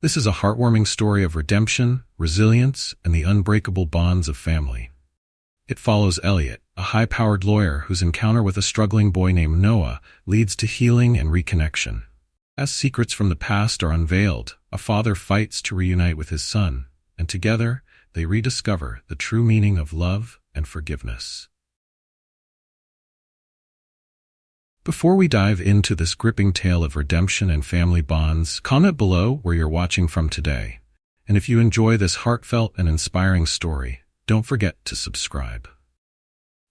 This is a heartwarming story of redemption, resilience, and the unbreakable bonds of family. It follows Elliot, a high-powered lawyer whose encounter with a struggling boy named Noah leads to healing and reconnection. As secrets from the past are unveiled, a father fights to reunite with his son, and together they rediscover the true meaning of love and forgiveness. Before we dive into this gripping tale of redemption and family bonds, comment below where you're watching from today. And if you enjoy this heartfelt and inspiring story, don't forget to subscribe.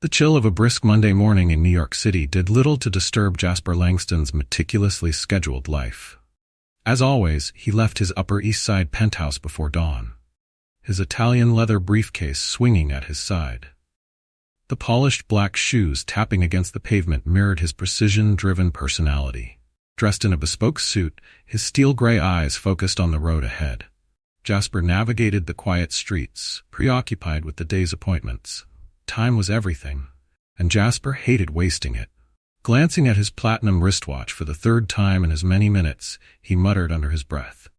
The chill of a brisk Monday morning in New York City did little to disturb Jasper Langston's meticulously scheduled life. As always, he left his Upper East Side penthouse before dawn, his Italian leather briefcase swinging at his side. The polished black shoes tapping against the pavement mirrored his precision-driven personality. Dressed in a bespoke suit, his steel-gray eyes focused on the road ahead. Jasper navigated the quiet streets, preoccupied with the day's appointments. Time was everything, and Jasper hated wasting it. Glancing at his platinum wristwatch for the third time in as many minutes, he muttered under his breath.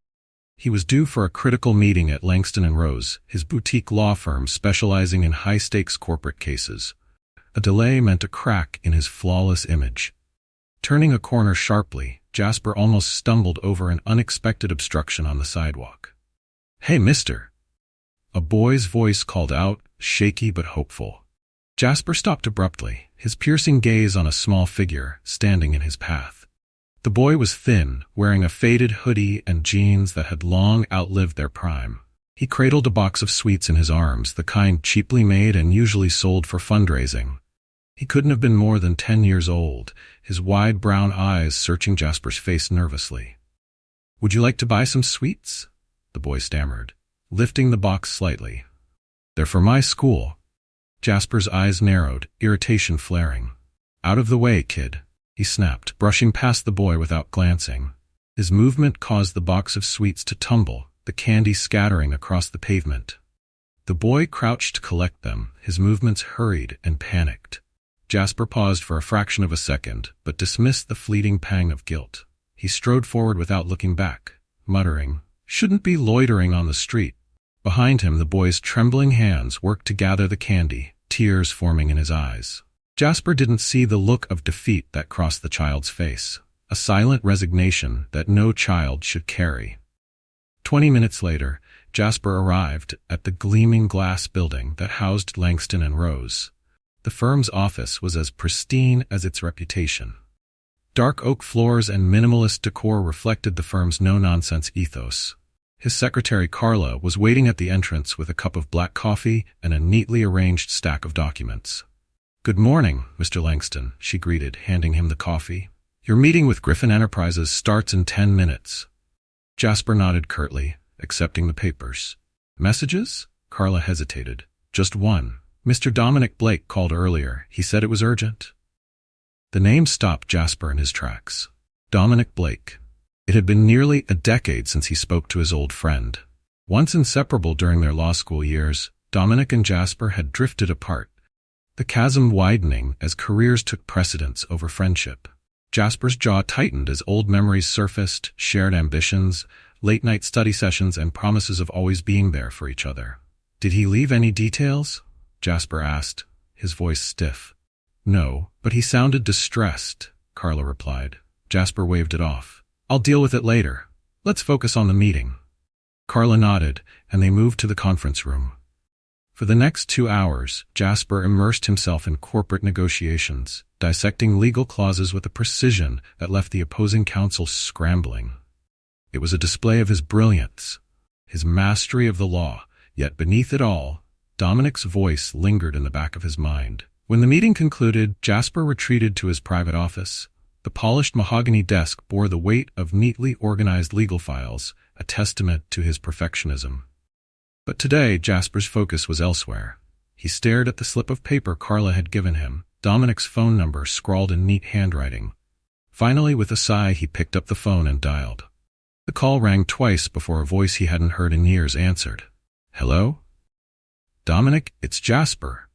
He was due for a critical meeting at Langston & Rose, his boutique law firm specializing in high-stakes corporate cases. A delay meant a crack in his flawless image. Turning a corner sharply, Jasper almost stumbled over an unexpected obstruction on the sidewalk. "Hey, mister!" A boy's voice called out, shaky but hopeful. Jasper stopped abruptly, his piercing gaze on a small figure standing in his path. The boy was thin, wearing a faded hoodie and jeans that had long outlived their prime. He cradled a box of sweets in his arms, the kind cheaply made and usually sold for fundraising. He couldn't have been more than 10 years old, his wide brown eyes searching Jasper's face nervously. "Would you like to buy some sweets?" the boy stammered, lifting the box slightly. "They're for my school." Jasper's eyes narrowed, irritation flaring. "Out of the way, kid," he snapped, brushing past the boy without glancing. His movement caused the box of sweets to tumble, the candy scattering across the pavement. The boy crouched to collect them, his movements hurried and panicked. Jasper paused for a fraction of a second, but dismissed the fleeting pang of guilt. He strode forward without looking back, muttering, "Shouldn't be loitering on the street." Behind him, the boy's trembling hands worked to gather the candy, tears forming in his eyes. Jasper didn't see the look of defeat that crossed the child's face, a silent resignation that no child should carry. 20 minutes later, Jasper arrived at the gleaming glass building that housed Langston & Rose. The firm's office was as pristine as its reputation. Dark oak floors and minimalist decor reflected the firm's no-nonsense ethos. His secretary Carla was waiting at the entrance with a cup of black coffee and a neatly arranged stack of documents. "Good morning, Mr. Langston," she greeted, handing him the coffee. "Your meeting with Griffin Enterprises starts in 10 minutes. Jasper nodded curtly, accepting the papers. "Messages?" Carla hesitated. "Just one. Mr. Dominic Blake called earlier. He said it was urgent." The name stopped Jasper in his tracks. Dominic Blake. It had been nearly a decade since he spoke to his old friend. Once inseparable during their law school years, Dominic and Jasper had drifted apart, the chasm widening as careers took precedence over friendship. Jasper's jaw tightened as old memories surfaced, shared ambitions, late-night study sessions, and promises of always being there for each other. "Did he leave any details?" Jasper asked, his voice stiff. "No, but he sounded distressed," Carla replied. Jasper waved it off. "I'll deal with it later. Let's focus on the meeting." Carla nodded, and they moved to the conference room. For the next 2 hours, Jasper immersed himself in corporate negotiations, dissecting legal clauses with a precision that left the opposing counsel scrambling. It was a display of his brilliance, his mastery of the law, yet beneath it all, Dominic's voice lingered in the back of his mind. When the meeting concluded, Jasper retreated to his private office. The polished mahogany desk bore the weight of neatly organized legal files, a testament to his perfectionism. But today, Jasper's focus was elsewhere. He stared at the slip of paper Carla had given him, Dominic's phone number scrawled in neat handwriting. Finally, with a sigh, he picked up the phone and dialed. The call rang twice before a voice he hadn't heard in years answered. "Hello?" "Dominic, it's Jasper,"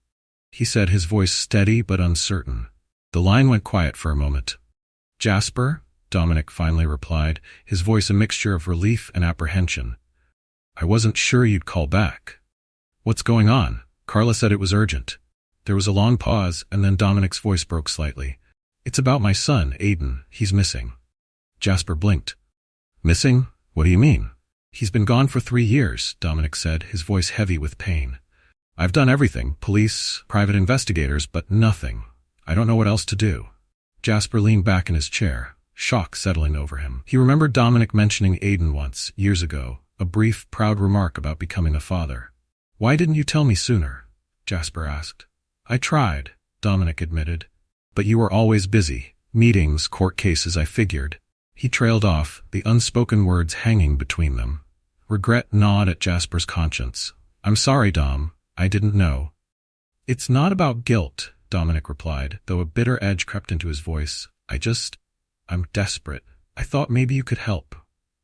he said, his voice steady but uncertain. The line went quiet for a moment. "Jasper?" Dominic finally replied, his voice a mixture of relief and apprehension. I wasn't sure you'd call back. What's going on? Carla said it was urgent. There was a long pause, and then Dominic's voice broke slightly. It's about my son, Aiden. He's missing. Jasper blinked. Missing? What do you mean? He's been gone for 3 years, Dominic said, his voice heavy with pain. I've done everything, police, private investigators, but nothing. I don't know what else to do. Jasper leaned back in his chair, shock settling over him. He remembered Dominic mentioning Aiden once, years ago, a brief, proud remark about becoming a father. Why didn't you tell me sooner? Jasper asked. I tried, Dominic admitted. But you were always busy. Meetings, court cases, I figured. He trailed off, the unspoken words hanging between them. Regret gnawed at Jasper's conscience. I'm sorry, Dom. I didn't know. It's not about guilt, Dominic replied, though a bitter edge crept into his voice. I'm desperate. I thought maybe you could help.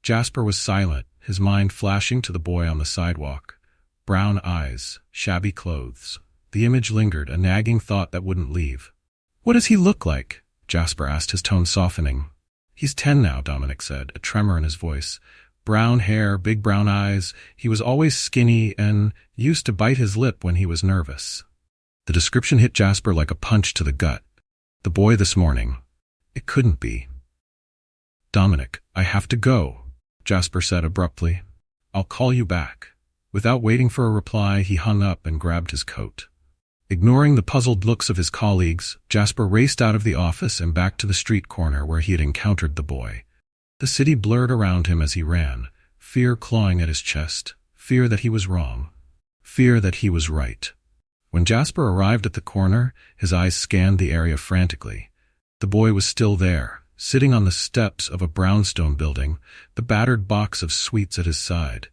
Jasper was silent, his mind flashing to the boy on the sidewalk. Brown eyes, shabby clothes. The image lingered, a nagging thought that wouldn't leave. What does he look like? Jasper asked, his tone softening. He's 10 now, Dominic said, a tremor in his voice. Brown hair, big brown eyes. He was always skinny and used to bite his lip when he was nervous. The description hit Jasper like a punch to the gut. The boy this morning. It couldn't be. Dominic, I have to go, Jasper said abruptly. I'll call you back. Without waiting for a reply, he hung up and grabbed his coat. Ignoring the puzzled looks of his colleagues, Jasper raced out of the office and back to the street corner where he had encountered the boy. The city blurred around him as he ran, fear clawing at his chest, fear that he was wrong, fear that he was right. When Jasper arrived at the corner, his eyes scanned the area frantically. The boy was still there, sitting on the steps of a brownstone building, the battered box of sweets at his side.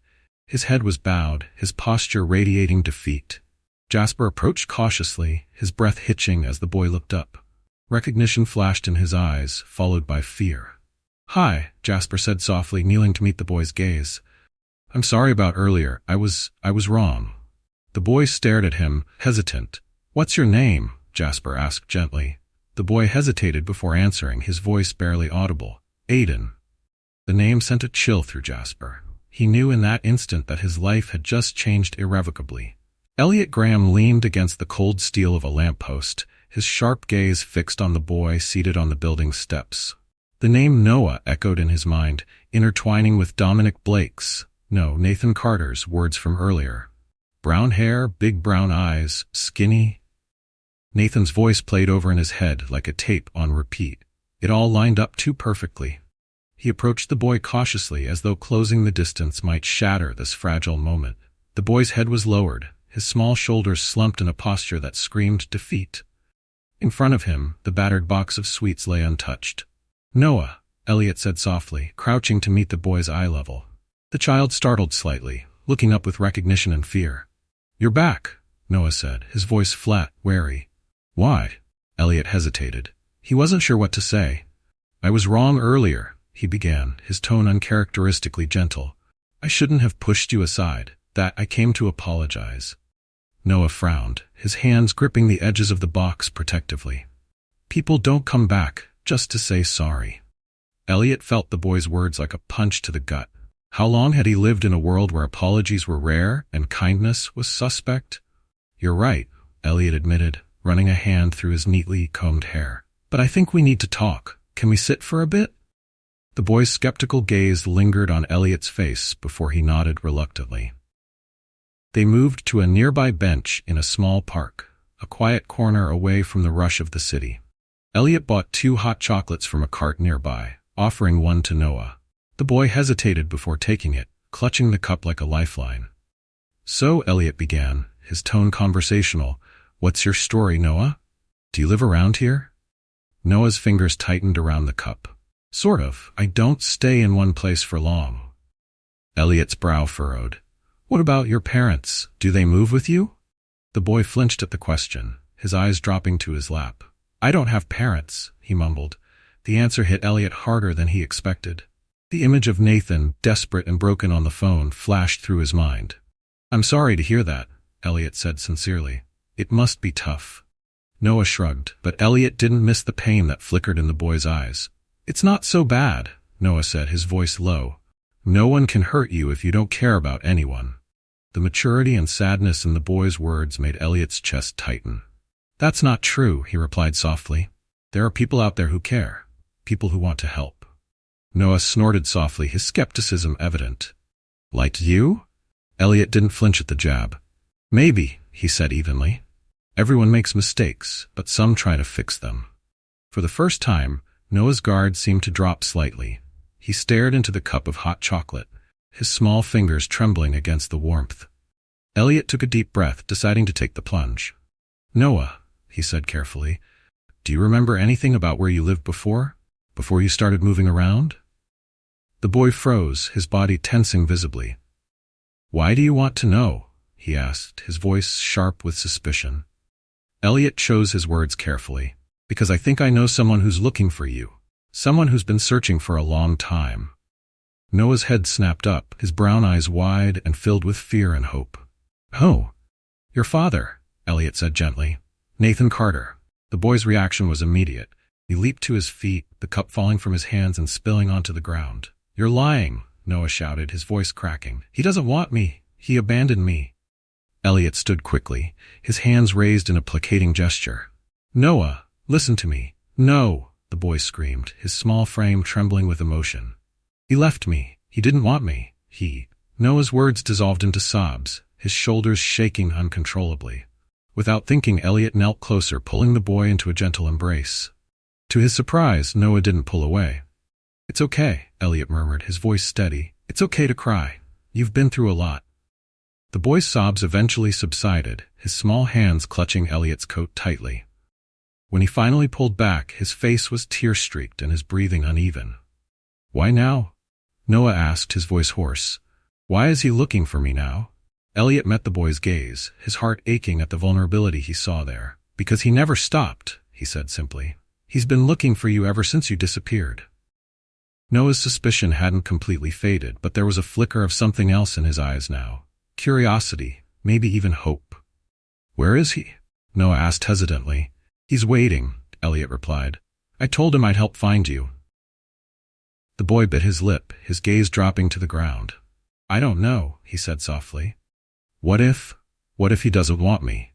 His head was bowed, his posture radiating defeat. Jasper approached cautiously, his breath hitching as the boy looked up. Recognition flashed in his eyes, followed by fear. Hi, Jasper said softly, kneeling to meet the boy's gaze. I'm sorry about earlier. I was wrong. The boy stared at him, hesitant. What's your name? Jasper asked gently. The boy hesitated before answering, his voice barely audible. Aiden. The name sent a chill through Jasper. He knew in that instant that his life had just changed irrevocably. Elliot Graham leaned against the cold steel of a lamppost, his sharp gaze fixed on the boy seated on the building's steps. The name Noah echoed in his mind, intertwining with Dominic Blake's, Nathan Carter's words from earlier. Brown hair, big brown eyes, skinny. Nathan's voice played over in his head like a tape on repeat. It all lined up too perfectly. He approached the boy cautiously, as though closing the distance might shatter this fragile moment. The boy's head was lowered, his small shoulders slumped in a posture that screamed defeat. In front of him, the battered box of sweets lay untouched. Noah, Elliot said softly, crouching to meet the boy's eye level. The child startled slightly, looking up with recognition and fear. You're back, Noah said, his voice flat, wary. Why? Elliot hesitated. He wasn't sure what to say. I was wrong earlier, he began, his tone uncharacteristically gentle. I shouldn't have pushed you aside. That I came to apologize. Noah frowned, his hands gripping the edges of the box protectively. People don't come back just to say sorry. Elliot felt the boy's words like a punch to the gut. How long had he lived in a world where apologies were rare and kindness was suspect? You're right, Elliot admitted, running a hand through his neatly combed hair. But I think we need to talk. Can we sit for a bit? The boy's skeptical gaze lingered on Elliot's face before he nodded reluctantly. They moved to a nearby bench in a small park, a quiet corner away from the rush of the city. Elliot bought 2 hot chocolates from a cart nearby, offering one to Noah. The boy hesitated before taking it, clutching the cup like a lifeline. So, Elliot began, his tone conversational, what's your story, Noah? Do you live around here? Noah's fingers tightened around the cup. Sort of. I don't stay in one place for long. Elliot's brow furrowed. What about your parents? Do they move with you? The boy flinched at the question, his eyes dropping to his lap. I don't have parents, he mumbled. The answer hit Elliot harder than he expected. The image of Nathan, desperate and broken on the phone, flashed through his mind. I'm sorry to hear that, Elliot said sincerely. It must be tough. Noah shrugged, but Elliot didn't miss the pain that flickered in the boy's eyes. It's not so bad, Noah said, his voice low. No one can hurt you if you don't care about anyone. The maturity and sadness in the boy's words made Elliot's chest tighten. That's not true, he replied softly. There are people out there who care. People who want to help. Noah snorted softly, his skepticism evident. Like you? Elliot didn't flinch at the jab. Maybe, he said evenly. Everyone makes mistakes, but some try to fix them. For the first time, Noah's guard seemed to drop slightly. He stared into the cup of hot chocolate, his small fingers trembling against the warmth. Elliot took a deep breath, deciding to take the plunge. Noah, he said carefully, do you remember anything about where you lived before? Before you started moving around? The boy froze, his body tensing visibly. Why do you want to know? He asked, his voice sharp with suspicion. Elliot chose his words carefully. Because I think I know someone who's looking for you. Someone who's been searching for a long time. Noah's head snapped up, his brown eyes wide and filled with fear and hope. Oh, your father, Elliot said gently. Nathan Carter. The boy's reaction was immediate. He leaped to his feet, the cup falling from his hands and spilling onto the ground. You're lying, Noah shouted, his voice cracking. He doesn't want me. He abandoned me. Elliot stood quickly, his hands raised in a placating gesture. Noah, listen to me. No, the boy screamed, his small frame trembling with emotion. He left me. He didn't want me. Noah's words dissolved into sobs, his shoulders shaking uncontrollably. Without thinking, Elliot knelt closer, pulling the boy into a gentle embrace. To his surprise, Noah didn't pull away. It's okay, Elliot murmured, his voice steady. It's okay to cry. You've been through a lot. The boy's sobs eventually subsided, his small hands clutching Elliot's coat tightly. When he finally pulled back, his face was tear-streaked and his breathing uneven. Why now? Noah asked, his voice hoarse. Why is he looking for me now? Elliot met the boy's gaze, his heart aching at the vulnerability he saw there. Because he never stopped, he said simply. He's been looking for you ever since you disappeared. Noah's suspicion hadn't completely faded, but there was a flicker of something else in his eyes now. Curiosity, maybe even hope. Where is he? Noah asked hesitantly. He's waiting, Elliot replied. I told him I'd help find you. The boy bit his lip, his gaze dropping to the ground. I don't know, he said softly. What if he doesn't want me?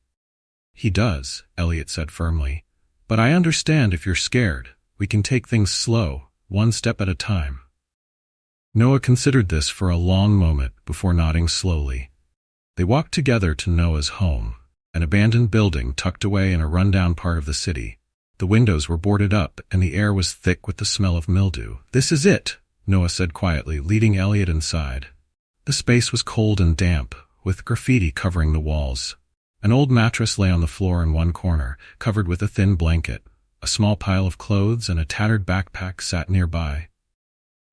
He does, Elliot said firmly. But I understand if you're scared. We can take things slow, one step at a time. Noah considered this for a long moment before nodding slowly. They walked together to Noah's home, an abandoned building tucked away in a rundown part of the city. The windows were boarded up and the air was thick with the smell of mildew. This is it, Noah said quietly, leading Elliot inside. The space was cold and damp, with graffiti covering the walls. An old mattress lay on the floor in one corner, covered with a thin blanket. A small pile of clothes and a tattered backpack sat nearby.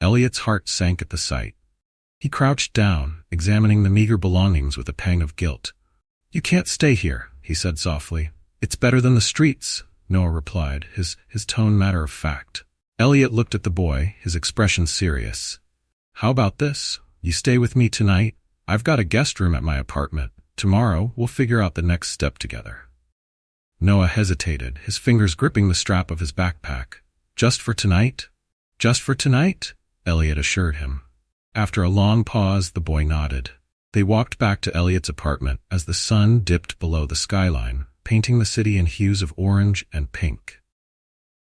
Elliot's heart sank at the sight. He crouched down, examining the meager belongings with a pang of guilt. You can't stay here, he said softly. It's better than the streets, Noah replied, his tone matter of fact. Elliot looked at the boy, his expression serious. How about this? You stay with me tonight? I've got a guest room at my apartment. Tomorrow, we'll figure out the next step together. Noah hesitated, his fingers gripping the strap of his backpack. Just for tonight? Just for tonight? Elliot assured him. After a long pause, the boy nodded. They walked back to Elliot's apartment as the sun dipped below the skyline, painting the city in hues of orange and pink.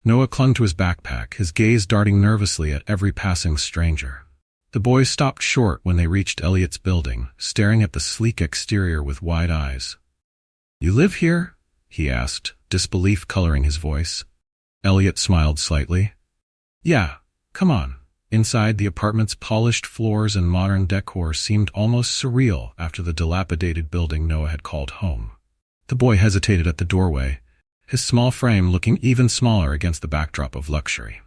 Noah clung to his backpack, his gaze darting nervously at every passing stranger. The boys stopped short when they reached Elliot's building, staring at the sleek exterior with wide eyes. You live here? He asked, disbelief coloring his voice. Elliot smiled slightly. Yeah, come on. Inside, the apartment's polished floors and modern decor seemed almost surreal after the dilapidated building Noah had called home. The boy hesitated at the doorway, his small frame looking even smaller against the backdrop of luxury.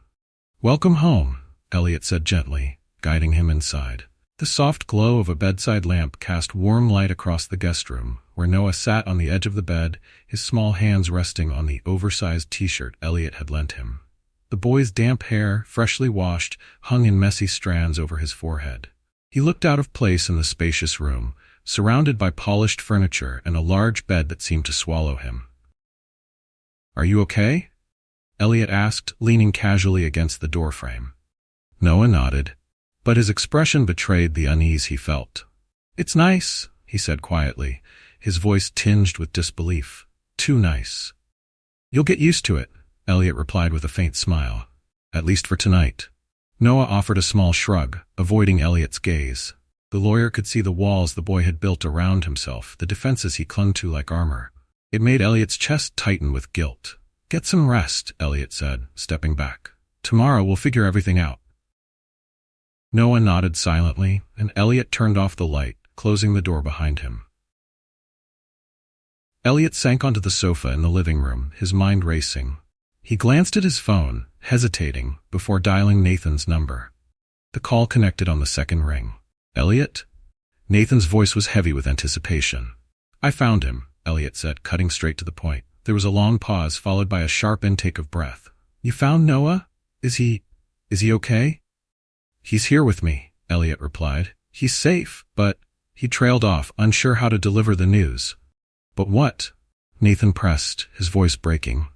Welcome home, Elliot said gently, guiding him inside. The soft glow of a bedside lamp cast warm light across the guest room, where Noah sat on the edge of the bed, his small hands resting on the oversized t-shirt Elliot had lent him. The boy's damp hair, freshly washed, hung in messy strands over his forehead. He looked out of place in the spacious room, surrounded by polished furniture and a large bed that seemed to swallow him. Are you okay? Elliot asked, leaning casually against the doorframe. Noah nodded, but his expression betrayed the unease he felt. "It's nice," he said quietly, his voice tinged with disbelief. "Too nice." "You'll get used to it," Elliot replied with a faint smile. "At least for tonight." Noah offered a small shrug, avoiding Elliot's gaze. The lawyer could see the walls the boy had built around himself, the defenses he clung to like armor. It made Elliot's chest tighten with guilt. "Get some rest," Elliot said, stepping back. "Tomorrow we'll figure everything out." Noah nodded silently, and Elliot turned off the light, closing the door behind him. Elliot sank onto the sofa in the living room, his mind racing. He glanced at his phone, hesitating, before dialing Nathan's number. The call connected on the second ring. "Elliot?" Nathan's voice was heavy with anticipation. "I found him," Elliot said, cutting straight to the point. There was a long pause, followed by a sharp intake of breath. "You found Noah? Is he okay?" "He's here with me," Elliot replied. "He's safe, but—" He trailed off, unsure how to deliver the news. "But what?" Nathan pressed, his voice breaking.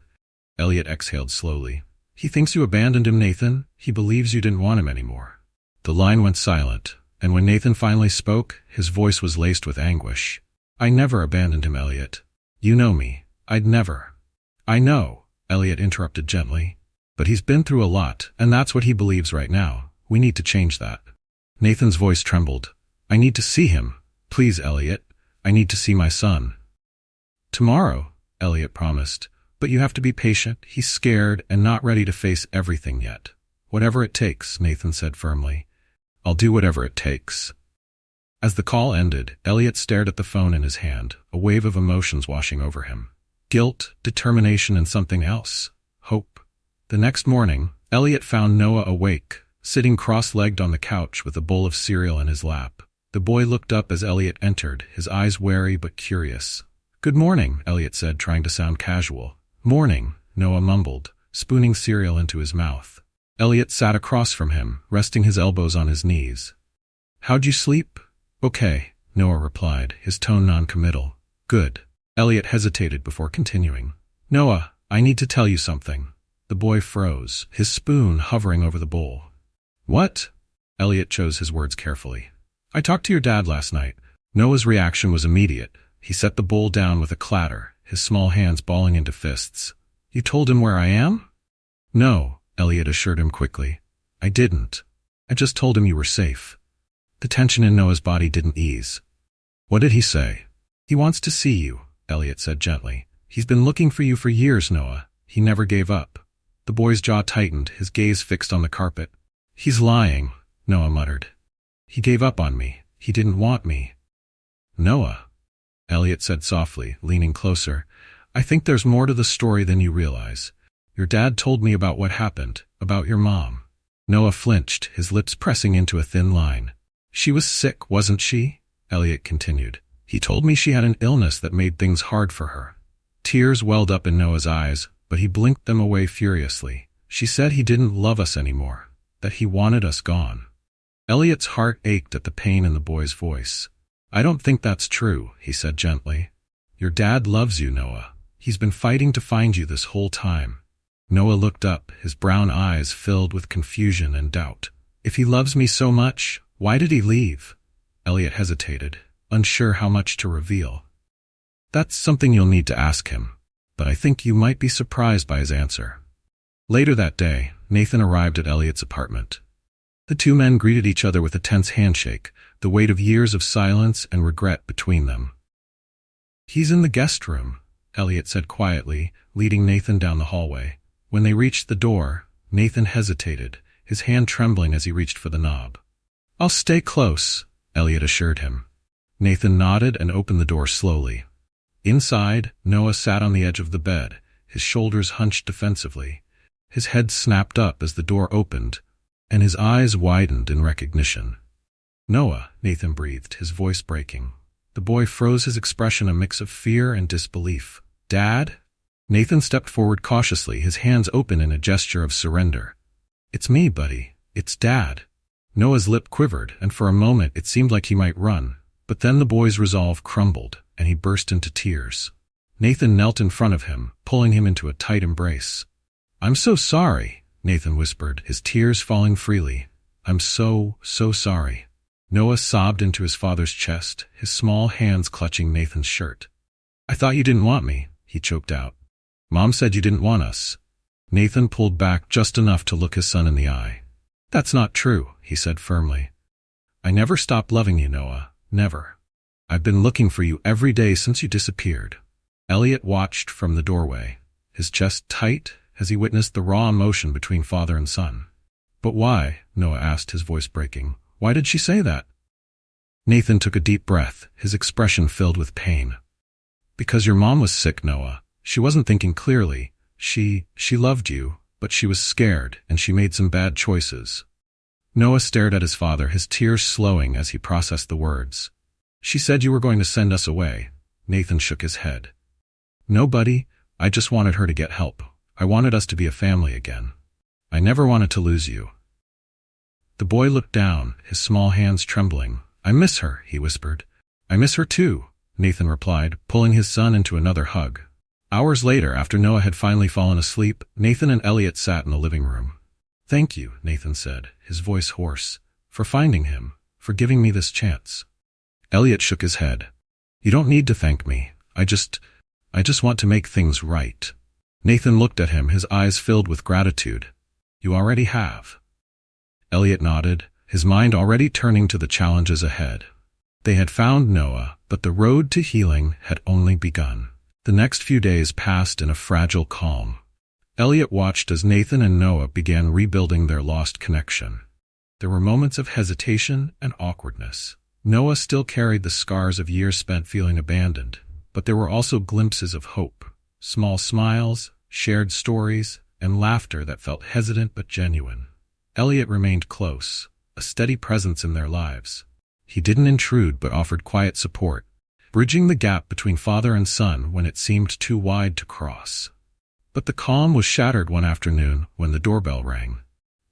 Elliot exhaled slowly. "He thinks you abandoned him, Nathan. He believes you didn't want him anymore." The line went silent, and when Nathan finally spoke, his voice was laced with anguish. "I never abandoned him, Elliot. You know me. I'd never." "I know," Elliot interrupted gently. "But he's been through a lot, and that's what he believes right now. We need to change that." Nathan's voice trembled. "I need to see him. Please, Elliot. I need to see my son." "Tomorrow," Elliot promised. "But you have to be patient. He's scared and not ready to face everything yet." "Whatever it takes," Nathan said firmly. "I'll do whatever it takes." As the call ended, Elliot stared at the phone in his hand, a wave of emotions washing over him. Guilt, determination, and something else. Hope. The next morning, Elliot found Noah awake, sitting cross-legged on the couch with a bowl of cereal in his lap. The boy looked up as Elliot entered, his eyes wary but curious. "Good morning," Elliot said, trying to sound casual. "Morning," Noah mumbled, spooning cereal into his mouth. Elliot sat across from him, resting his elbows on his knees. "How'd you sleep?" "Okay," Noah replied, his tone non-committal. "Good." Elliot hesitated before continuing. "Noah, I need to tell you something." The boy froze, his spoon hovering over the bowl. "What?" Elliot chose his words carefully. "I talked to your dad last night." Noah's reaction was immediate. He set the bowl down with a clatter, his small hands balling into fists. "You told him where I am?" "No," Elliot assured him quickly. "I didn't. I just told him you were safe." The tension in Noah's body didn't ease. "What did he say?" "He wants to see you," Elliot said gently. "He's been looking for you for years, Noah. He never gave up." The boy's jaw tightened, his gaze fixed on the carpet. "He's lying," Noah muttered. "He gave up on me. He didn't want me." "Noah," Elliot said softly, leaning closer, "I think there's more to the story than you realize. Your dad told me about what happened, about your mom." Noah flinched, his lips pressing into a thin line. "She was sick, wasn't she?" Elliot continued. "He told me she had an illness that made things hard for her." Tears welled up in Noah's eyes, but he blinked them away furiously. "She said he didn't love us anymore, that he wanted us gone." Elliot's heart ached at the pain in the boy's voice. "I don't think that's true," he said gently. "Your dad loves you, Noah. He's been fighting to find you this whole time." Noah looked up, his brown eyes filled with confusion and doubt. "If he loves me so much, why did he leave?" Elliot hesitated, unsure how much to reveal. "That's something you'll need to ask him, but I think you might be surprised by his answer." Later that day, Nathan arrived at Elliot's apartment. The two men greeted each other with a tense handshake, the weight of years of silence and regret between them. "He's in the guest room," Elliot said quietly, leading Nathan down the hallway. When they reached the door, Nathan hesitated, his hand trembling as he reached for the knob. "I'll stay close," Elliot assured him. Nathan nodded and opened the door slowly. Inside, Noah sat on the edge of the bed, his shoulders hunched defensively. His head snapped up as the door opened, and his eyes widened in recognition. "Noah," Nathan breathed, his voice breaking. The boy froze, his expression a mix of fear and disbelief. "Dad?" Nathan stepped forward cautiously, his hands open in a gesture of surrender. "It's me, buddy. It's Dad." Noah's lip quivered, and for a moment it seemed like he might run, but then the boy's resolve crumbled, and he burst into tears. Nathan knelt in front of him, pulling him into a tight embrace. "I'm so sorry," Nathan whispered, his tears falling freely. "I'm so sorry." Noah sobbed into his father's chest, his small hands clutching Nathan's shirt. "I thought you didn't want me," he choked out. "Mom said you didn't want us." Nathan pulled back just enough to look his son in the eye. "That's not true," he said firmly. "I never stopped loving you, Noah. Never. I've been looking for you every day since you disappeared." Elliot watched from the doorway, his chest tight as he witnessed the raw emotion between father and son. "But why?" Noah asked, his voice breaking. "Why did she say that?" Nathan took a deep breath, his expression filled with pain. "Because your mom was sick, Noah. She wasn't thinking clearly. She loved you, but she was scared, and she made some bad choices." Noah stared at his father, his tears slowing as he processed the words. "She said you were going to send us away." Nathan shook his head. "No, buddy. I just wanted her to get help. I wanted us to be a family again. I never wanted to lose you." The boy looked down, his small hands trembling. "I miss her," he whispered. "I miss her too," Nathan replied, pulling his son into another hug. Hours later, after Noah had finally fallen asleep, Nathan and Elliot sat in the living room. "Thank you," Nathan said, his voice hoarse, "for finding him, for giving me this chance." Elliot shook his head. "You don't need to thank me. I just want to make things right." Nathan looked at him, his eyes filled with gratitude. "You already have." Elliot nodded, his mind already turning to the challenges ahead. They had found Noah, but the road to healing had only begun. The next few days passed in a fragile calm. Elliot watched as Nathan and Noah began rebuilding their lost connection. There were moments of hesitation and awkwardness. Noah still carried the scars of years spent feeling abandoned, but there were also glimpses of hope, small smiles, shared stories, and laughter that felt hesitant but genuine. Elliot remained close, a steady presence in their lives. He didn't intrude but offered quiet support, bridging the gap between father and son when it seemed too wide to cross. But the calm was shattered one afternoon when the doorbell rang.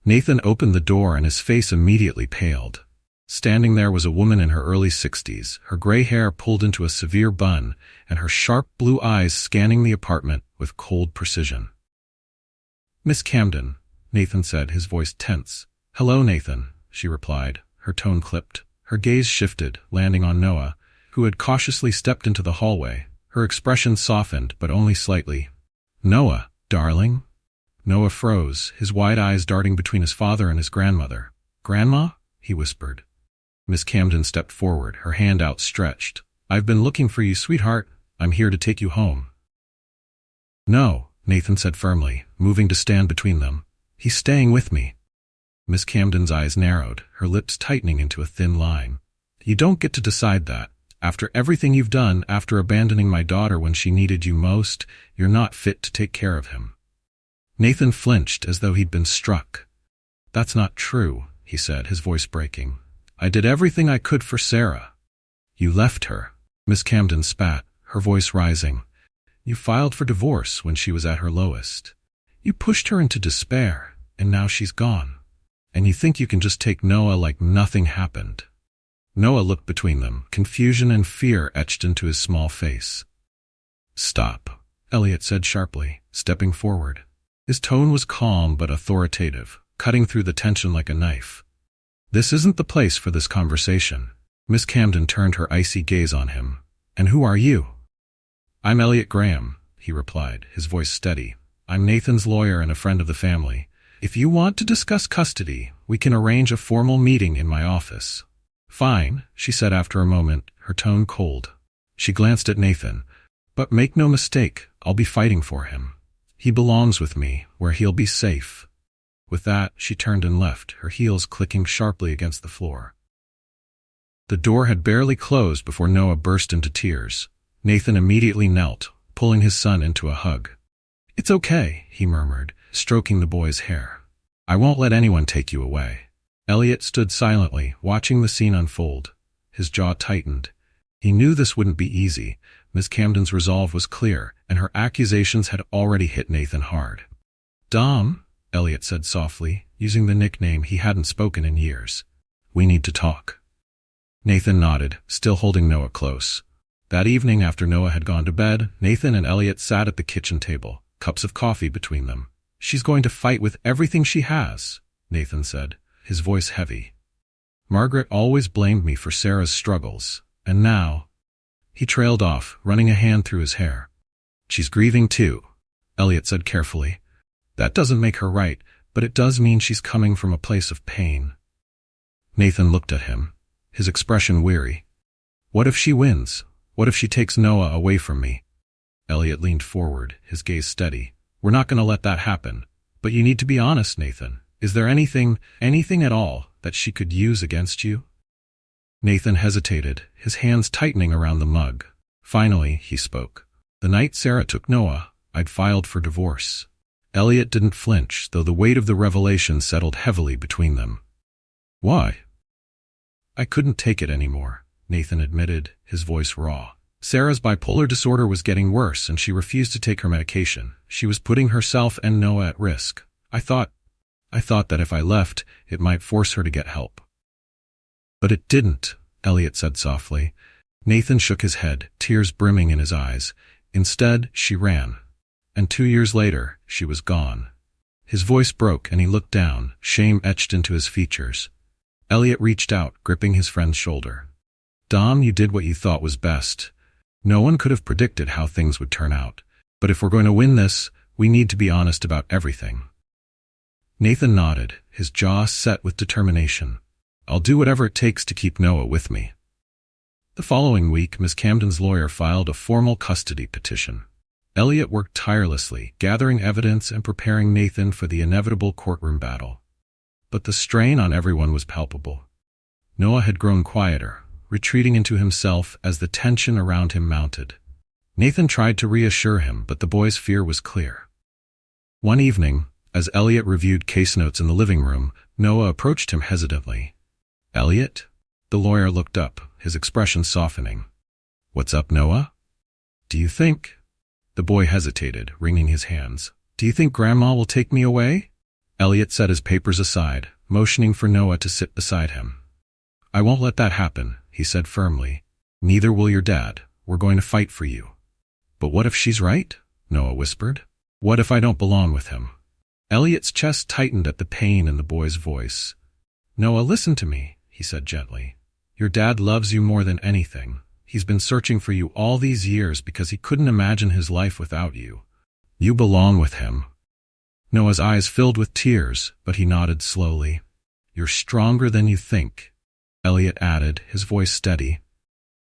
Nathan opened the door and his face immediately paled. Standing there was a woman in her early 60s, her gray hair pulled into a severe bun, and her sharp blue eyes scanning the apartment with cold precision. "Miss Camden," Nathan said, his voice tense. "Hello, Nathan," she replied, her tone clipped. Her gaze shifted, landing on Noah, who had cautiously stepped into the hallway. Her expression softened, but only slightly. "Noah, darling?" Noah froze, his wide eyes darting between his father and his grandmother. "Grandma?" he whispered. Miss Camden stepped forward, her hand outstretched. "I've been looking for you, sweetheart. I'm here to take you home." "No," Nathan said firmly, moving to stand between them. "He's staying with me." Miss Camden's eyes narrowed, her lips tightening into a thin line. "You don't get to decide that. After everything you've done, after abandoning my daughter when she needed you most, you're not fit to take care of him." Nathan flinched as though he'd been struck. "That's not true," he said, his voice breaking. "I did everything I could for Sarah." "You left her," Miss Camden spat, her voice rising. "You filed for divorce when she was at her lowest. You pushed her into despair, and now she's gone. And you think you can just take Noah like nothing happened." Noah looked between them, confusion and fear etched into his small face. "Stop," Elliot said sharply, stepping forward. His tone was calm but authoritative, cutting through the tension like a knife. "This isn't the place for this conversation." Miss Camden turned her icy gaze on him. "And who are you?" "I'm Elliot Graham," he replied, his voice steady. "I'm Nathan's lawyer and a friend of the family. If you want to discuss custody, we can arrange a formal meeting in my office." "Fine," she said after a moment, her tone cold. She glanced at Nathan. "But make no mistake, I'll be fighting for him. He belongs with me, where he'll be safe." With that, she turned and left, her heels clicking sharply against the floor. The door had barely closed before Noah burst into tears. Nathan immediately knelt, pulling his son into a hug. "It's okay," he murmured, stroking the boy's hair. "I won't let anyone take you away." Elliot stood silently, watching the scene unfold. His jaw tightened. He knew this wouldn't be easy. Miss Camden's resolve was clear, and her accusations had already hit Nathan hard. "Dom," Elliot said softly, using the nickname he hadn't spoken in years. "We need to talk." Nathan nodded, still holding Noah close. That evening, after Noah had gone to bed, Nathan and Elliot sat at the kitchen table, cups of coffee between them. She's going to fight with everything she has, Nathan said, his voice heavy. Margaret always blamed me for Sarah's struggles, and now… He trailed off, running a hand through his hair. She's grieving too, Elliot said carefully. That doesn't make her right, but it does mean she's coming from a place of pain. Nathan looked at him, his expression weary. What if she wins? What if she takes Noah away from me? Elliot leaned forward, his gaze steady. We're not going to let that happen. But you need to be honest, Nathan. Is there anything at all, that she could use against you? Nathan hesitated, his hands tightening around the mug. Finally, he spoke. The night Sarah took Noah, I'd filed for divorce. Elliot didn't flinch, though the weight of the revelation settled heavily between them. Why? I couldn't take it anymore, Nathan admitted, his voice raw. Sarah's bipolar disorder was getting worse and she refused to take her medication. She was putting herself and Noah at risk. I thought that if I left, it might force her to get help. But it didn't, Elliot said softly. Nathan shook his head, tears brimming in his eyes. Instead, she ran. And 2 years later, she was gone. His voice broke and he looked down, shame etched into his features. Elliot reached out, gripping his friend's shoulder. Dom, you did what you thought was best. No one could have predicted how things would turn out. But if we're going to win this, we need to be honest about everything. Nathan nodded, his jaw set with determination. I'll do whatever it takes to keep Noah with me. The following week, Miss Camden's lawyer filed a formal custody petition. Elliot worked tirelessly, gathering evidence and preparing Nathan for the inevitable courtroom battle. But the strain on everyone was palpable. Noah had grown quieter, retreating into himself as the tension around him mounted. Nathan tried to reassure him, but the boy's fear was clear. One evening, as Elliot reviewed case notes in the living room, Noah approached him hesitantly. Elliot? The lawyer looked up, his expression softening. What's up, Noah? Do you think… The boy hesitated, wringing his hands. Do you think Grandma will take me away? Elliot set his papers aside, motioning for Noah to sit beside him. I won't let that happen, he said firmly. Neither will your dad. We're going to fight for you. But what if she's right? Noah whispered. What if I don't belong with him? Elliot's chest tightened at the pain in the boy's voice. Noah, listen to me, he said gently. Your dad loves you more than anything. He's been searching for you all these years because he couldn't imagine his life without you. You belong with him. Noah's eyes filled with tears, but he nodded slowly. You're stronger than you think, Elliot added, his voice steady.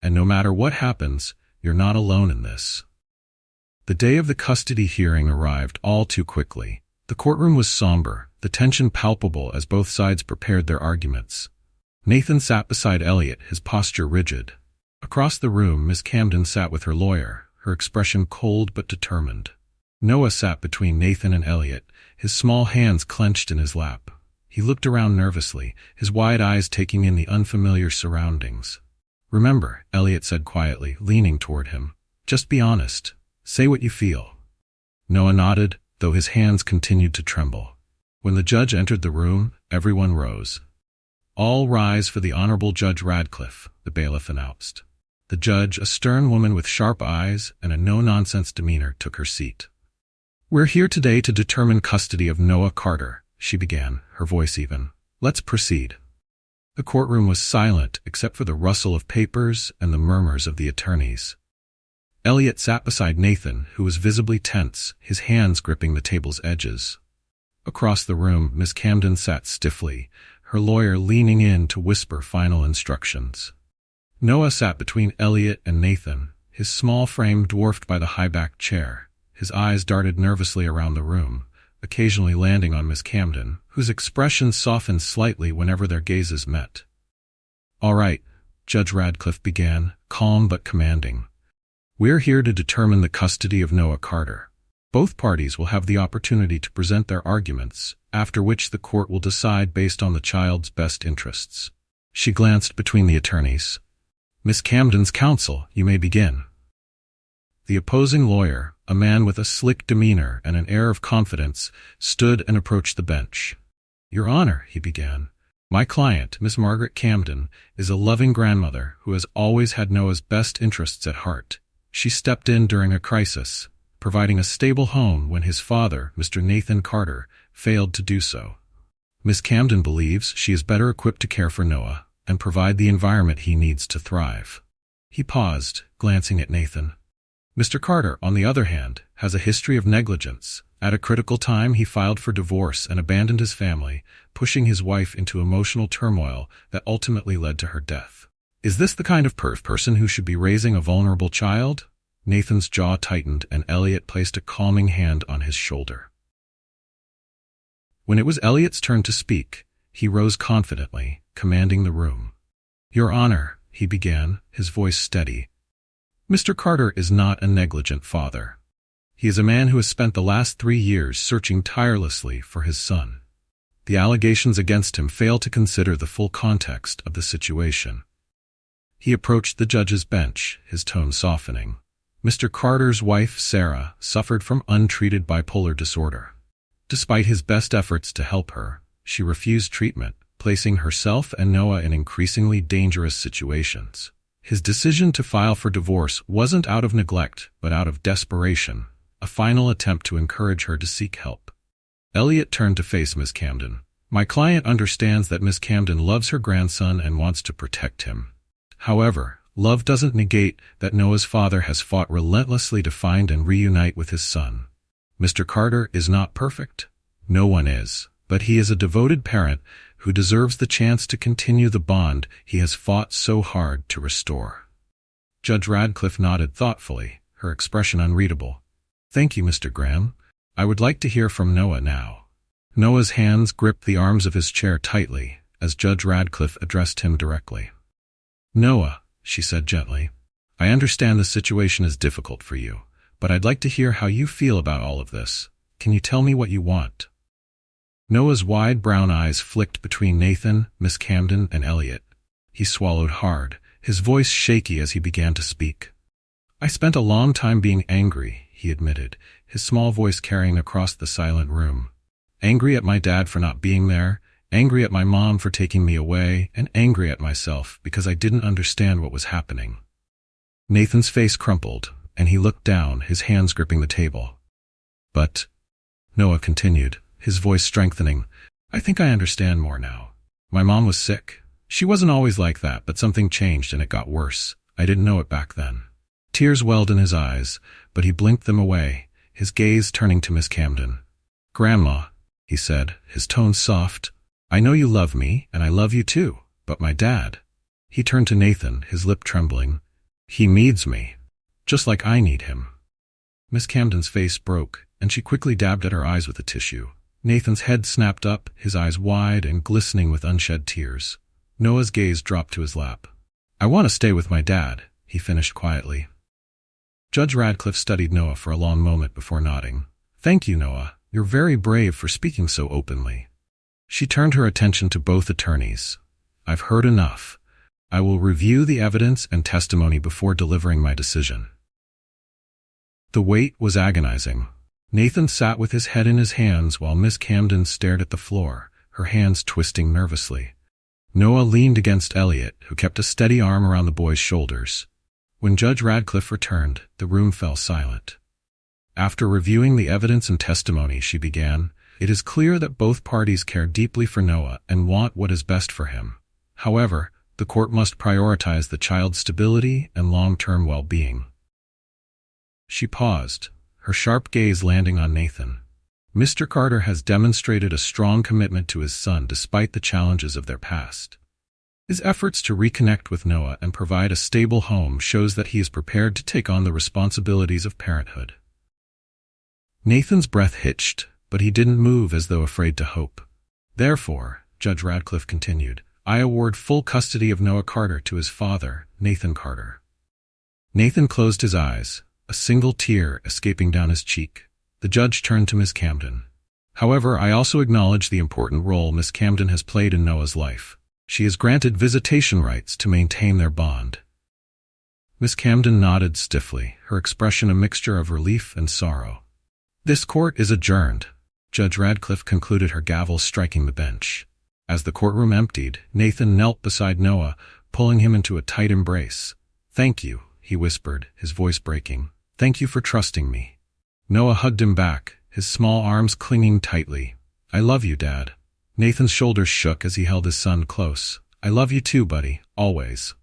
And no matter what happens, you're not alone in this. The day of the custody hearing arrived all too quickly. The courtroom was somber, the tension palpable as both sides prepared their arguments. Nathan sat beside Elliot, his posture rigid. Across the room, Miss Camden sat with her lawyer, her expression cold but determined. Noah sat between Nathan and Elliot, his small hands clenched in his lap. He looked around nervously, his wide eyes taking in the unfamiliar surroundings. Remember, Elliot said quietly, leaning toward him. Just be honest. Say what you feel. Noah nodded, though his hands continued to tremble. When the judge entered the room, everyone rose. All rise for the Honorable Judge Radcliffe, the bailiff announced. The judge, a stern woman with sharp eyes and a no-nonsense demeanor, took her seat. We're here today to determine custody of Noah Carter, she began, her voice even. Let's proceed. The courtroom was silent except for the rustle of papers and the murmurs of the attorneys. Elliot sat beside Nathan, who was visibly tense, his hands gripping the table's edges. Across the room, Miss Camden sat stiffly, her lawyer leaning in to whisper final instructions. Noah sat between Elliot and Nathan, his small frame dwarfed by the high-backed chair. His eyes darted nervously around the room, occasionally landing on Miss Camden, whose expression softened slightly whenever their gazes met. All right, Judge Radcliffe began, calm but commanding. We're here to determine the custody of Noah Carter. Both parties will have the opportunity to present their arguments, after which the court will decide based on the child's best interests. She glanced between the attorneys. Miss Camden's counsel, you may begin. The opposing lawyer, a man with a slick demeanor and an air of confidence, stood and approached the bench. Your Honor, he began, my client, Miss Margaret Camden, is a loving grandmother who has always had Noah's best interests at heart. She stepped in during a crisis, providing a stable home when his father, Mr. Nathan Carter, failed to do so. Miss Camden believes she is better equipped to care for Noah and provide the environment he needs to thrive. He paused, glancing at Nathan. Mr. Carter, on the other hand, has a history of negligence. At a critical time, he filed for divorce and abandoned his family, pushing his wife into emotional turmoil that ultimately led to her death. Is this the kind of person who should be raising a vulnerable child? Nathan's jaw tightened and Elliot placed a calming hand on his shoulder. When it was Elliot's turn to speak, he rose confidently, commanding the room. Your Honor, he began, his voice steady. Mr. Carter is not a negligent father. He is a man who has spent the last 3 years searching tirelessly for his son. The allegations against him fail to consider the full context of the situation. He approached the judge's bench, his tone softening. Mr. Carter's wife, Sarah, suffered from untreated bipolar disorder. Despite his best efforts to help her, she refused treatment, placing herself and Noah in increasingly dangerous situations. His decision to file for divorce wasn't out of neglect, but out of desperation, a final attempt to encourage her to seek help. Elliot turned to face Miss Camden. My client understands that Miss Camden loves her grandson and wants to protect him. However, love doesn't negate that Noah's father has fought relentlessly to find and reunite with his son. Mr. Carter is not perfect. No one is, but he is a devoted parent who deserves the chance to continue the bond he has fought so hard to restore. Judge Radcliffe nodded thoughtfully, her expression unreadable. Thank you, Mr. Graham. I would like to hear from Noah now. Noah's hands gripped the arms of his chair tightly as Judge Radcliffe addressed him directly. Noah, she said gently, I understand the situation is difficult for you, but I'd like to hear how you feel about all of this. Can you tell me what you want? Noah's wide brown eyes flicked between Nathan, Miss Camden, and Elliot. He swallowed hard, his voice shaky as he began to speak. I spent a long time being angry, he admitted, his small voice carrying across the silent room. Angry at my dad for not being there, angry at my mom for taking me away, and angry at myself because I didn't understand what was happening. Nathan's face crumpled, and he looked down, his hands gripping the table. But, Noah continued, his voice strengthening, I think I understand more now. My mom was sick. She wasn't always like that, but something changed and it got worse. I didn't know it back then. Tears welled in his eyes, but he blinked them away, his gaze turning to Miss Camden. Grandma, he said, his tone soft, I know you love me, and I love you too, but my dad. He turned to Nathan, his lip trembling. He needs me, just like I need him. Miss Camden's face broke, and she quickly dabbed at her eyes with a tissue. Nathan's head snapped up, his eyes wide and glistening with unshed tears. Noah's gaze dropped to his lap. I want to stay with my dad, he finished quietly. Judge Radcliffe studied Noah for a long moment before nodding. Thank you, Noah. You're very brave for speaking so openly. She turned her attention to both attorneys. I've heard enough. I will review the evidence and testimony before delivering my decision. The wait was agonizing. Nathan sat with his head in his hands while Miss Camden stared at the floor, her hands twisting nervously. Noah leaned against Elliot, who kept a steady arm around the boy's shoulders. When Judge Radcliffe returned, the room fell silent. After reviewing the evidence and testimony, she began, It is clear that both parties care deeply for Noah and want what is best for him. However, the court must prioritize the child's stability and long-term well-being. She paused, her sharp gaze landing on Nathan. Mr. Carter has demonstrated a strong commitment to his son despite the challenges of their past. His efforts to reconnect with Noah and provide a stable home shows that he is prepared to take on the responsibilities of parenthood. Nathan's breath hitched, but he didn't move as though afraid to hope. Therefore, Judge Radcliffe continued, I award full custody of Noah Carter to his father, Nathan Carter. Nathan closed his eyes, a single tear escaping down his cheek. The judge turned to Miss Camden. However, I also acknowledge the important role Miss Camden has played in Noah's life. She has granted visitation rights to maintain their bond. Miss Camden nodded stiffly, her expression a mixture of relief and sorrow. This court is adjourned, Judge Radcliffe concluded, her gavel striking the bench. As the courtroom emptied, Nathan knelt beside Noah, pulling him into a tight embrace. Thank you, he whispered, his voice breaking. Thank you for trusting me. Noah hugged him back, his small arms clinging tightly. I love you, Dad. Nathan's shoulders shook as he held his son close. I love you too, buddy, always.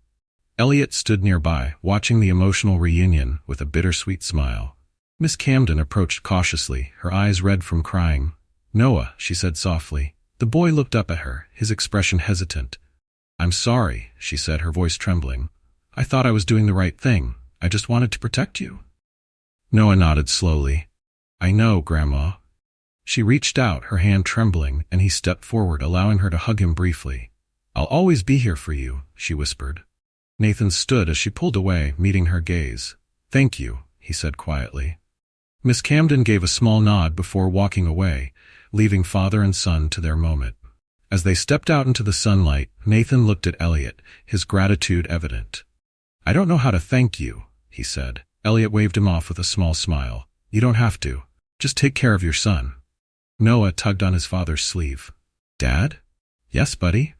Elliot stood nearby, watching the emotional reunion with a bittersweet smile. Miss Camden approached cautiously, her eyes red from crying. Noah, she said softly. The boy looked up at her, his expression hesitant. I'm sorry, she said, her voice trembling. I thought I was doing the right thing. I just wanted to protect you. Noah nodded slowly. I know, Grandma. She reached out, her hand trembling, and he stepped forward, allowing her to hug him briefly. I'll always be here for you, she whispered. Nathan stood as she pulled away, meeting her gaze. Thank you, he said quietly. Miss Camden gave a small nod before walking away, leaving father and son to their moment. As they stepped out into the sunlight, Nathan looked at Elliot, his gratitude evident. I don't know how to thank you, he said. Elliot waved him off with a small smile. You don't have to. Just take care of your son. Noah tugged on his father's sleeve. Dad? Yes, buddy?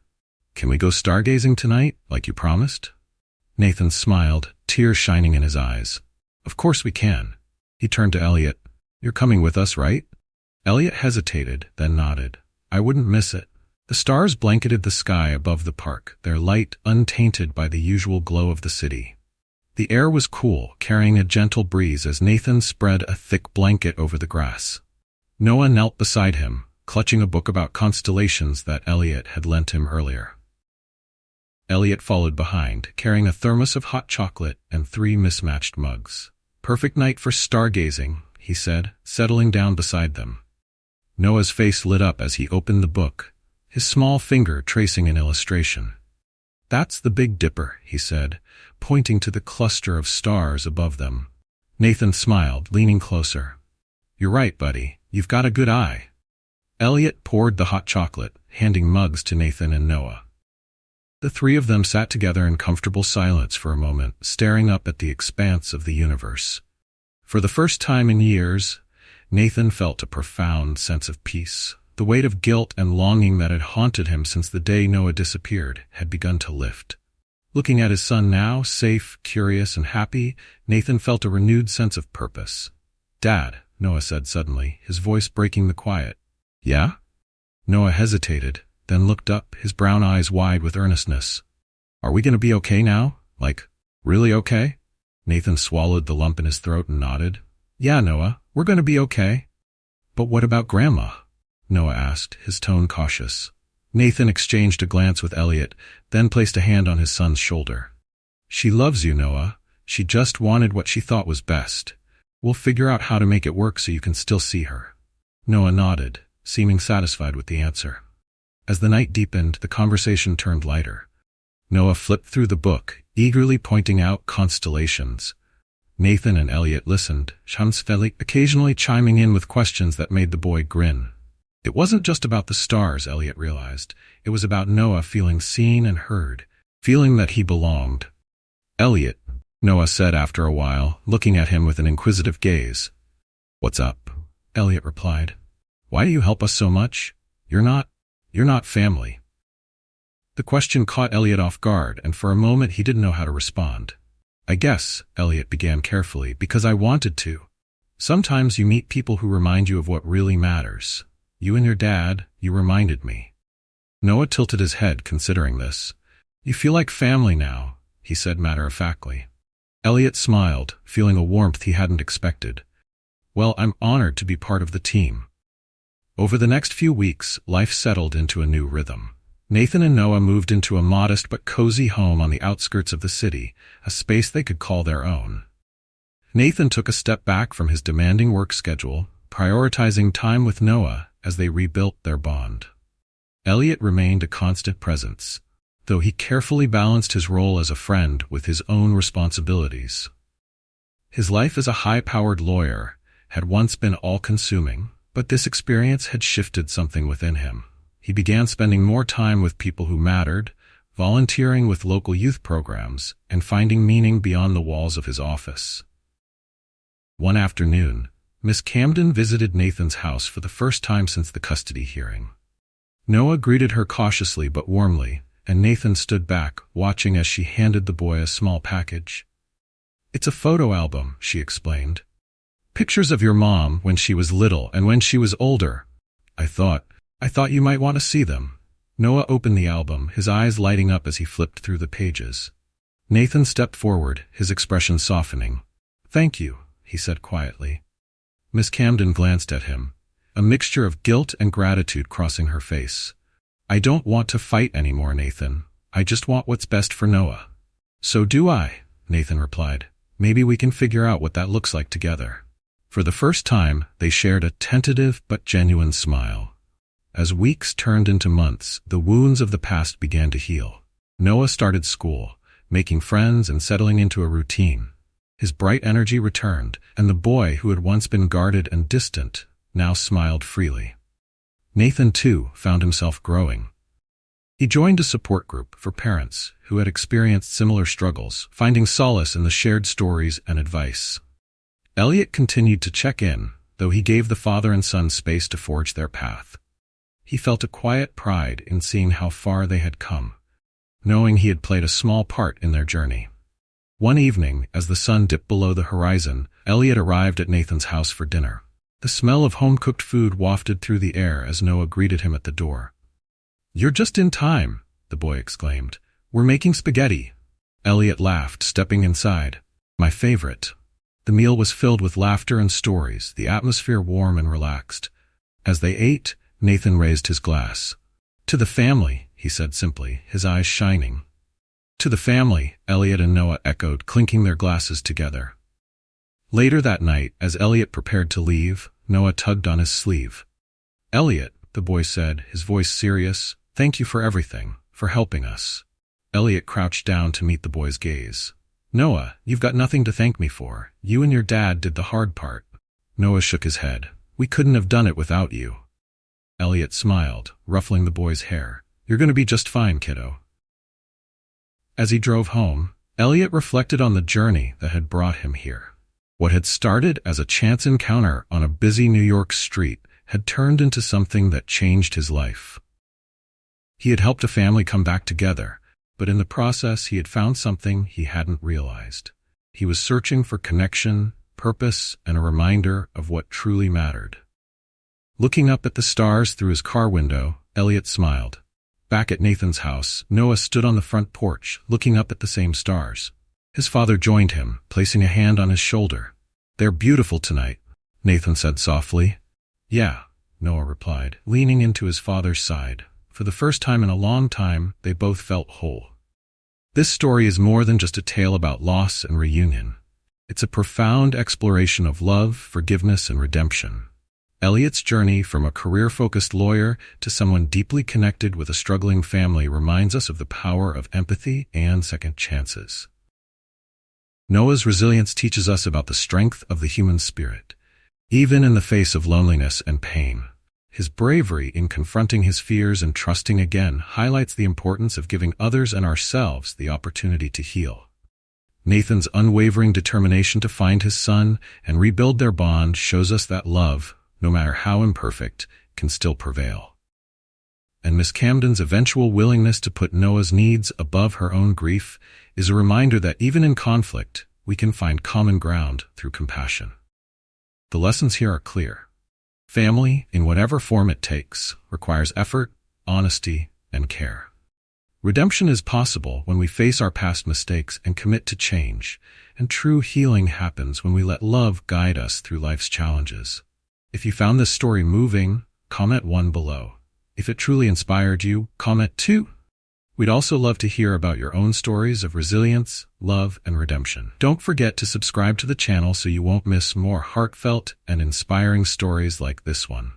Can we go stargazing tonight, like you promised? Nathan smiled, tears shining in his eyes. Of course we can. He turned to Elliot. You're coming with us, right? Elliot hesitated, then nodded. I wouldn't miss it. The stars blanketed the sky above the park, their light untainted by the usual glow of the city. The air was cool, carrying a gentle breeze as Nathan spread a thick blanket over the grass. Noah knelt beside him, clutching a book about constellations that Elliot had lent him earlier. Elliot followed behind, carrying a thermos of hot chocolate and 3 mismatched mugs. Perfect night for stargazing, he said, settling down beside them. Noah's face lit up as he opened the book, his small finger tracing an illustration. That's the Big Dipper, he said, pointing to the cluster of stars above them. Nathan smiled, leaning closer. You're right, buddy. You've got a good eye. Elliot poured the hot chocolate, handing mugs to Nathan and Noah. The 3 of them sat together in comfortable silence for a moment, staring up at the expanse of the universe. For the first time in years, Nathan felt a profound sense of peace. The weight of guilt and longing that had haunted him since the day Noah disappeared had begun to lift. Looking at his son now, safe, curious, and happy, Nathan felt a renewed sense of purpose. Dad, Noah said suddenly, his voice breaking the quiet. Yeah? Noah hesitated, then looked up, his brown eyes wide with earnestness. Are we going to be okay now? Like, really okay? Nathan swallowed the lump in his throat and nodded. Yeah, Noah, we're going to be okay. But what about Grandma? Noah asked, his tone cautious. Nathan exchanged a glance with Elliot, then placed a hand on his son's shoulder. She loves you, Noah. She just wanted what she thought was best. We'll figure out how to make it work so you can still see her. Noah nodded, seeming satisfied with the answer. As the night deepened, the conversation turned lighter. Noah flipped through the book, eagerly pointing out constellations. Nathan and Elliot listened, occasionally chiming in with questions that made the boy grin. It wasn't just about the stars, Elliot realized. It was about Noah feeling seen and heard, feeling that he belonged. Elliot, Noah said after a while, looking at him with an inquisitive gaze. What's up? Elliot replied. Why do you help us so much? You're not family. The question caught Elliot off guard, and for a moment he didn't know how to respond. I guess, Elliot began carefully, because I wanted to. Sometimes you meet people who remind you of what really matters. You and your dad, you reminded me. Noah tilted his head, considering this. You feel like family now, he said matter-of-factly. Elliot smiled, feeling a warmth he hadn't expected. Well, I'm honored to be part of the team. Over the next few weeks, life settled into a new rhythm. Nathan and Noah moved into a modest but cozy home on the outskirts of the city, a space they could call their own. Nathan took a step back from his demanding work schedule, prioritizing time with Noah as they rebuilt their bond. Elliot remained a constant presence, though he carefully balanced his role as a friend with his own responsibilities. His life as a high-powered lawyer had once been all-consuming, but this experience had shifted something within him. He began spending more time with people who mattered, volunteering with local youth programs, and finding meaning beyond the walls of his office. One afternoon, Miss Camden visited Nathan's house for the first time since the custody hearing. Noah greeted her cautiously but warmly, and Nathan stood back, watching as she handed the boy a small package. It's a photo album, she explained. Pictures of your mom when she was little and when she was older. I thought you might want to see them. Noah opened the album, his eyes lighting up as he flipped through the pages. Nathan stepped forward, his expression softening. Thank you, he said quietly. Miss Camden glanced at him, a mixture of guilt and gratitude crossing her face. I don't want to fight anymore, Nathan. I just want what's best for Noah. So do I, Nathan replied. Maybe we can figure out what that looks like together. For the first time, they shared a tentative but genuine smile. As weeks turned into months, the wounds of the past began to heal. Noah started school, making friends and settling into a routine. His bright energy returned, and the boy who had once been guarded and distant now smiled freely. Nathan, too, found himself growing. He joined a support group for parents who had experienced similar struggles, finding solace in the shared stories and advice. Elliot continued to check in, though he gave the father and son space to forge their path. He felt a quiet pride in seeing how far they had come, knowing he had played a small part in their journey. One evening, as the sun dipped below the horizon, Elliot arrived at Nathan's house for dinner. The smell of home-cooked food wafted through the air as Noah greeted him at the door. You're just in time, the boy exclaimed. We're making spaghetti. Elliot laughed, stepping inside. My favorite. The meal was filled with laughter and stories, the atmosphere warm and relaxed. As they ate, Nathan raised his glass. To the family, he said simply, his eyes shining. To the family, Elliot and Noah echoed, clinking their glasses together. Later that night, as Elliot prepared to leave, Noah tugged on his sleeve. Elliot, the boy said, his voice serious, thank you for everything, for helping us. Elliot crouched down to meet the boy's gaze. Noah, you've got nothing to thank me for. You and your dad did the hard part. Noah shook his head. We couldn't have done it without you. Elliot smiled, ruffling the boy's hair. You're going to be just fine, kiddo. As he drove home, Elliot reflected on the journey that had brought him here. What had started as a chance encounter on a busy New York street had turned into something that changed his life. He had helped a family come back together, but in the process he had found something he hadn't realized. He was searching for connection, purpose, and a reminder of what truly mattered. Looking up at the stars through his car window, Elliot smiled. Back at Nathan's house, Noah stood on the front porch, looking up at the same stars. His father joined him, placing a hand on his shoulder. They're beautiful tonight, Nathan said softly. Yeah, Noah replied, leaning into his father's side. For the first time in a long time, they both felt whole. This story is more than just a tale about loss and reunion. It's a profound exploration of love, forgiveness, and redemption. Elliot's journey from a career-focused lawyer to someone deeply connected with a struggling family reminds us of the power of empathy and second chances. Noah's resilience teaches us about the strength of the human spirit, even in the face of loneliness and pain. His bravery in confronting his fears and trusting again highlights the importance of giving others and ourselves the opportunity to heal. Nathan's unwavering determination to find his son and rebuild their bond shows us that love, no matter how imperfect, can still prevail. And Miss Camden's eventual willingness to put Noah's needs above her own grief is a reminder that even in conflict, we can find common ground through compassion. The lessons here are clear. Family, in whatever form it takes, requires effort, honesty, and care. Redemption is possible when we face our past mistakes and commit to change, and true healing happens when we let love guide us through life's challenges. If you found this story moving, comment 1 below. If it truly inspired you, comment 2. We'd also love to hear about your own stories of resilience, love, and redemption. Don't forget to subscribe to the channel so you won't miss more heartfelt and inspiring stories like this one.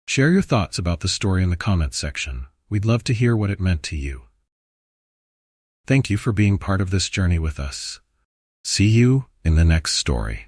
Share your thoughts about the story in the comments section. We'd love to hear what it meant to you. Thank you for being part of this journey with us. See you in the next story.